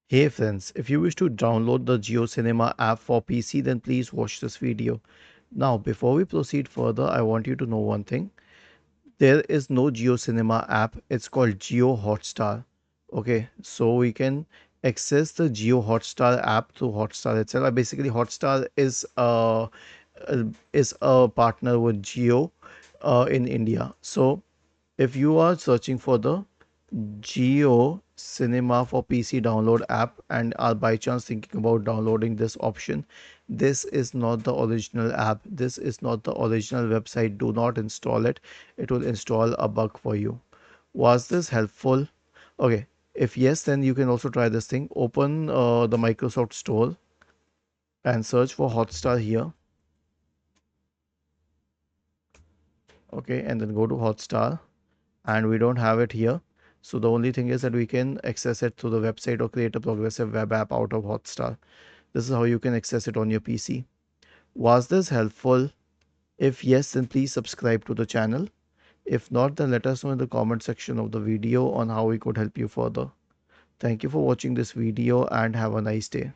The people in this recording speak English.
Hey friends, if you wish to download the JioCinema app for PC, then please watch this video. Now, before we proceed further, I want you to know one thing. There is no JioCinema app. It's called Jio Hotstar. Okay, so we can access the Jio Hotstar app through Hotstar itself. Basically, Hotstar is a partner with Jio in India. So if you are searching for the Geo Cinema for PC download app and are by chance thinking about downloading this option, this is not the original app. This is not the original website. Do not install it. It will install a bug for you. Was this helpful? Okay. If yes, then you can also try this thing. Open the Microsoft Store and search for Hotstar here. Okay, and then go to Hotstar, and we don't have it here. So the only thing is that we can access it through the website or create a progressive web app out of Hotstar. This is how you can access it on your PC. Was this helpful? If yes, then please subscribe to the channel. If not, then let us know in the comment section of the video on how we could help you further. Thank you for watching this video and have a nice day.